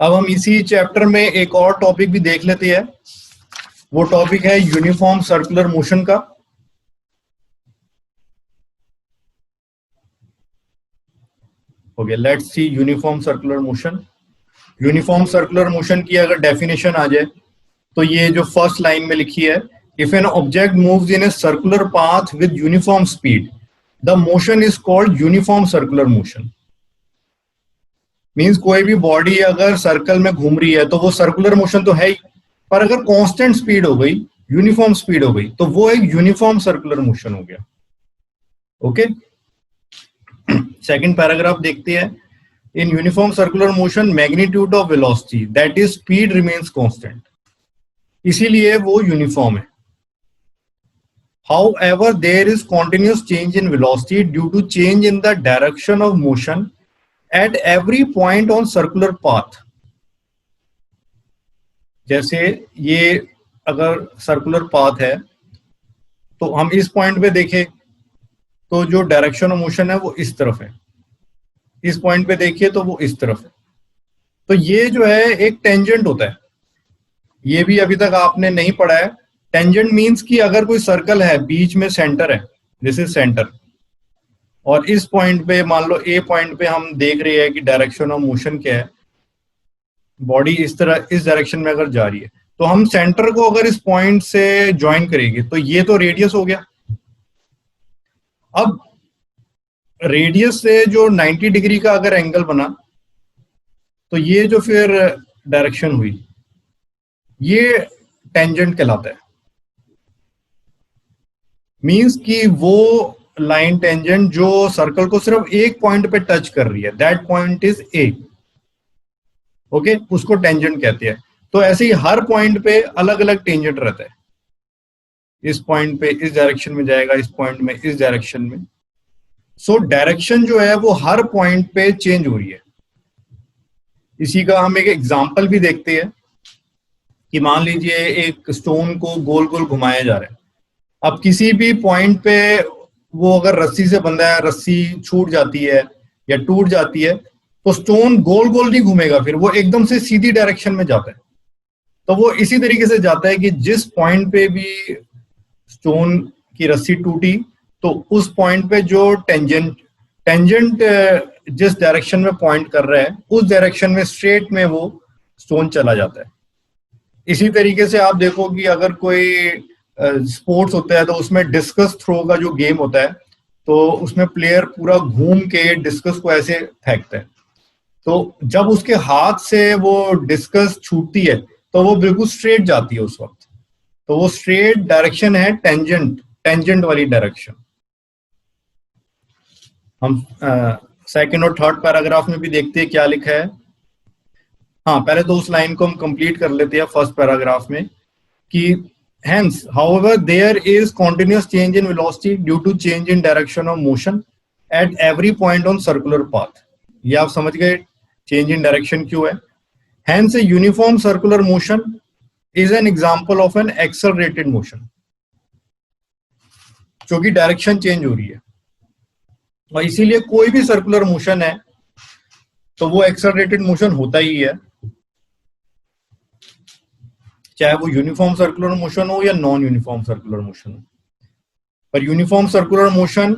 अब हम इसी चैप्टर में एक और टॉपिक भी देख लेते हैं। वो टॉपिक है यूनिफॉर्म सर्कुलर मोशन का। Okay, let's see uniform circular motion. Uniform circular motion की अगर डेफिनेशन आ जाए तो ये जो फर्स्ट लाइन में लिखी है, if an object moves in a circular path with uniform speed the motion is called uniform circular motion. Means कोई भी बॉडी अगर सर्कल में घूम रही है तो वो सर्कुलर मोशन तो है ही, पर अगर कांस्टेंट स्पीड हो गई, यूनिफॉर्म स्पीड हो गई, तो वो एक यूनिफॉर्म सर्कुलर मोशन हो गया। ओके, सेकंड पैराग्राफ देखते हैं। In uniform circular motion magnitude of velocity that is speed remains constant, इसीलिए वो यूनिफॉर्म है। However, there is continuous change in velocity due to change in the direction of motion at every point on circular path. जैसे ये अगर circular path है तो हम इस पॉइंट पे देखें तो जो डायरेक्शन ऑफ मोशन है वो इस तरफ है, इस पॉइंट पे देखिए तो वो इस तरफ है। तो ये जो है एक टेंजेंट होता है, ये भी अभी तक आपने नहीं पढ़ा है। टेंजेंट मींस कि अगर कोई सर्कल है, बीच में सेंटर है, दिस इज सेंटर, और इस पॉइंट पे मान लो ए पॉइंट पे हम देख रहे हैं कि डायरेक्शन ऑफ मोशन क्या है, बॉडी इस तरह इस डायरेक्शन में अगर जा रही है तो हम सेंटर को अगर इस पॉइंट से ज्वाइन करेंगे तो ये तो रेडियस हो गया। अब रेडियस से जो 90 डिग्री का अगर एंगल बना तो ये जो फिर डायरेक्शन हुई ये टेंजेंट कहलाता है। मींस कि वो लाइन टेंजेंट जो सर्कल को सिर्फ एक पॉइंट पे टच कर रही है, that point is a. Okay, उसको टेंजेंट कहते हैं। तो ऐसे ही हर पॉइंट पे अलग अलग टेंजेंट रहता है, इस पॉइंट पे इस डायरेक्शन में जाएगा, इस पॉइंट में इस डायरेक्शन में। सो डायरेक्शन जो है वो हर पॉइंट पे चेंज हो रही है। इसी का हम एक एग्जांपल भी देखते हैं कि मान लीजिए एक स्टोन को गोल गोल घुमाया जा रहा है। अब किसी भी पॉइंट पे वो अगर रस्सी से बंधा है, रस्सी छूट जाती है या टूट जाती है तो स्टोन गोल गोल नहीं घूमेगा, फिर वो एकदम से सीधी डायरेक्शन में जाता है। तो वो इसी तरीके से जाता है कि जिस पॉइंट पे भी स्टोन की रस्सी टूटी तो उस पॉइंट पे जो टेंजेंट जिस डायरेक्शन में पॉइंट कर रहा है उस डायरेक्शन में स्ट्रेट में वो स्टोन चला जाता है। इसी तरीके से आप देखो कि अगर कोई स्पोर्ट्स होता है तो उसमें डिस्कस थ्रो का जो गेम होता है तो उसमें प्लेयर पूरा घूम के डिस्कस को ऐसे फेंकता है, तो जब उसके हाथ से वो डिस्कस छूटती है तो वो बिल्कुल स्ट्रेट जाती है उस वक्त। तो वो स्ट्रेट डायरेक्शन है टेंजेंट वाली डायरेक्शन। हम सेकंड और थर्ड पैराग्राफ में भी देखते हैं क्या लिखा है। हाँ, पहले तो उस लाइन को हम कंप्लीट कर लेते हैं फर्स्ट पैराग्राफ में कि hence however there is continuous change in velocity due to change in direction of motion at every point on circular path। ये आप समझ गए चेंज इन डायरेक्शन क्यों है। hence a uniform circular motion is an example of an accelerated motion, क्योंकि direction change हो रही है और इसीलिए कोई भी सर्कुलर मोशन है तो वो एक्सेलरेटेड मोशन होता ही है, चाहे वो यूनिफॉर्म सर्कुलर मोशन हो या नॉन यूनिफॉर्म सर्कुलर मोशन हो। पर uniform circular motion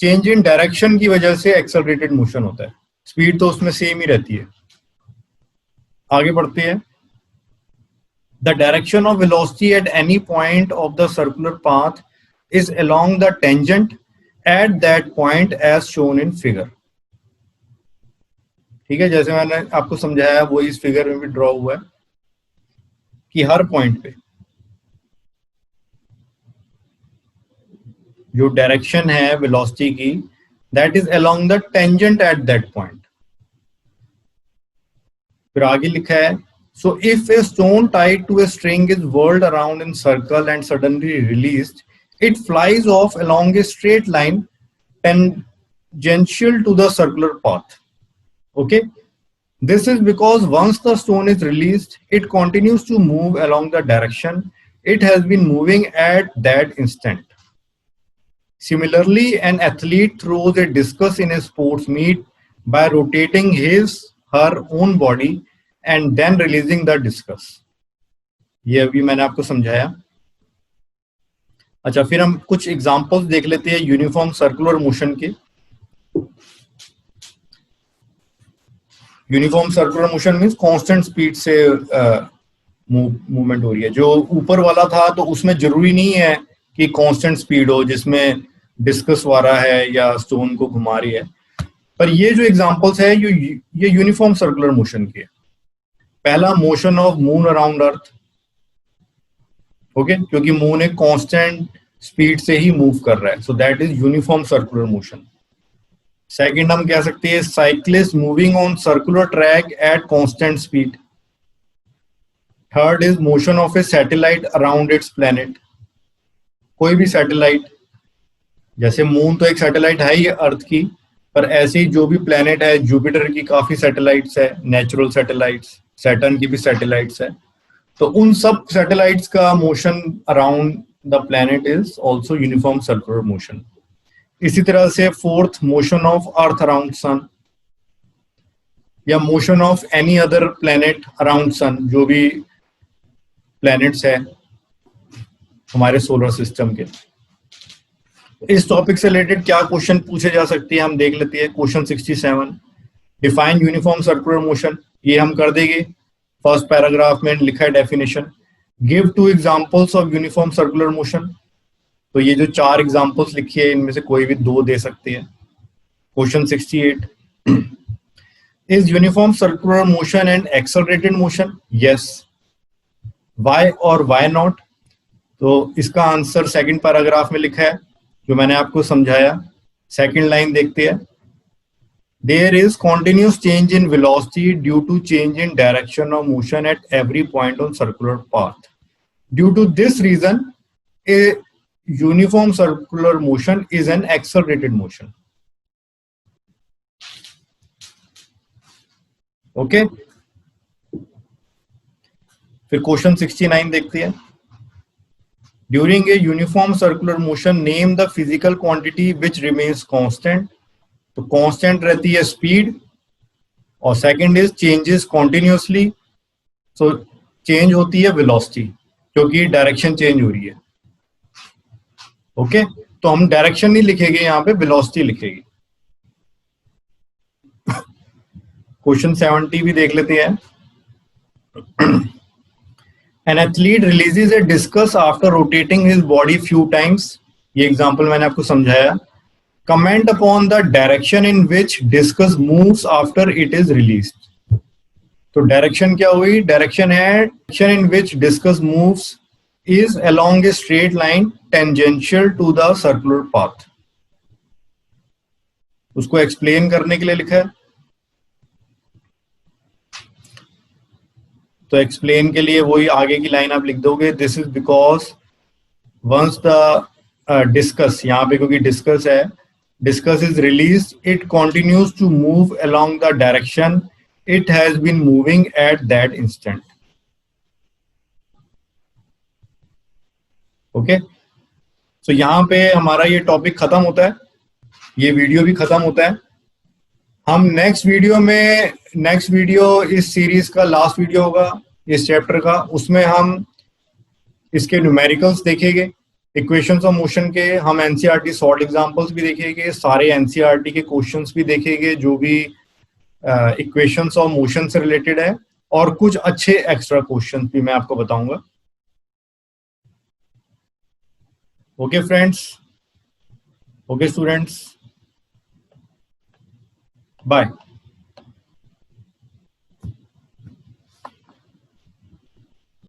change in direction की वजह से एक्सेलरेटेड मोशन होता है, स्पीड तो उसमें सेम ही रहती है। आगे बढ़ते हैं। The direction of velocity at any point of the circular path is along the tangent at that point as shown in figure. ठीक है, जैसे मैंने आपको समझाया वो इस फिगर में भी ड्रॉ हुआ है कि हर पॉइंट पे जो डायरेक्शन है वेलोसिटी की that is along the tangent at that point. फिर आगे लिखा है so if a stone tied to a string is whirled around in circle and suddenly released it flies off along a straight line tangential to the circular path. Okay, this is because once the stone is released it continues to move along the direction it has been moving at that instant. Similarly, an athlete throws a discus in a sports meet by rotating his her own body and then releasing the discus. ये अभी मैंने आपको समझाया। अच्छा, फिर हम कुछ examples देख लेते हैं यूनिफॉर्म सर्कुलर मोशन के। Uniform circular motion means constant speed से मूवमेंट हो रही है। जो ऊपर वाला था तो उसमें जरूरी नहीं है कि कांस्टेंट स्पीड हो, जिसमें डिस्कस वाला है या स्टोन को घुमा रही है। पर ये जो एग्जांपल्स है ये यूनिफॉर्म सर्कुलर मोशन के। पहला, motion of moon around earth. Okay, क्योंकि मून एक कांस्टेंट स्पीड से ही मूव कर रहा है, so that is uniform circular motion. Second हम कह सकते हैं cyclist moving on circular track at constant speed. Third is motion of A satellite around its planet. कोई भी सैटेलाइट, जैसे मून तो एक सैटेलाइट है ही अर्थ की, पर ऐसे ही जो भी प्लैनेट है, जुपिटर की काफी सैटेलाइट्स है, नेचुरल सैटेलाइट्स, सैटर्न की भी सैटेलाइट्स है, तो उन सब सैटेलाइट्स का motion around the planet is also uniform circular motion. इसी तरह से fourth, motion of earth around sun, या motion of any other planet around sun, जो भी प्लैनेट्स है हमारे सोलर सिस्टम के। इस टॉपिक से रिलेटेड क्या क्वेश्चन पूछे जा सकते हैं हम देख लेते हैं। Question 67, define uniform circular motion. ये हम कर देंगे। फर्स्ट पैराग्राफ में लिखा है definition, give to examples of uniform circular motion. तो ये जो 4 एग्जांपल्स लिखी है इनमें से कोई भी 2 दे सकते हैं। Question 68, is uniform circular motion and accelerated motion? Yes. Why और व्हाई नॉट? तो इसका आंसर सेकंड पैराग्राफ में लिखा है जो मैंने आपको समझाया। सेकंड लाइन देखते हैं, there is continuous change in velocity due to change in direction of motion at every point on circular path. Due to this reason, a uniform circular motion is an accelerated motion. Okay? फिर question 69 देखते हैं, during a uniform circular motion name the physical quantity which remains constant. तो constant रहती है speed, और second is changes continuously, so change होती है velocity क्योंकि डायरेक्शन चेंज हो रही है। ओके, तो हम डायरेक्शन नहीं लिखेंगे, यहाँ पे वेलोसिटी लिखेंगे। क्वेश्चन 70 भी देख लेते हैं, an athlete releases A discuss after rotating his body few times. ये एग्जांपल मैंने आपको समझाया। Comment upon the direction in which discus moves after it is released. तो डायरेक्शन क्या हुई? डायरेक्शन है direction in which discus moves is along a straight line tangential to the circular path. उसको explain करने के लिए लिखा है। तो एक्सप्लेन के लिए वही आगे की लाइन आप लिख दोगे, this is because once the discus, यहाँ पे क्योंकि डिस्कस है, discus is released, it continues to move along the direction it has been moving at that instant. Okay, so यहाँ पे हमारा ये टॉपिक खत्म होता है, ये वीडियो भी खत्म होता है। हम नेक्स्ट वीडियो इस सीरीज का लास्ट वीडियो होगा इस चैप्टर का, उसमें हम इसके न्यूमेरिकल्स देखेंगे, इक्वेशंस ऑफ मोशन के, हम एनसीईआरटी शॉर्ट एग्जांपल्स भी देखेंगे, सारे एनसीईआरटी के क्वेश्चंस भी देखेंगे जो भी इक्वेशंस ऑफ मोशन से रिलेटेड है, और कुछ अच्छे एक्स्ट्रा क्वेश्चंस भी मैं आपको बताऊंगा। Okay friends, okay students, bye.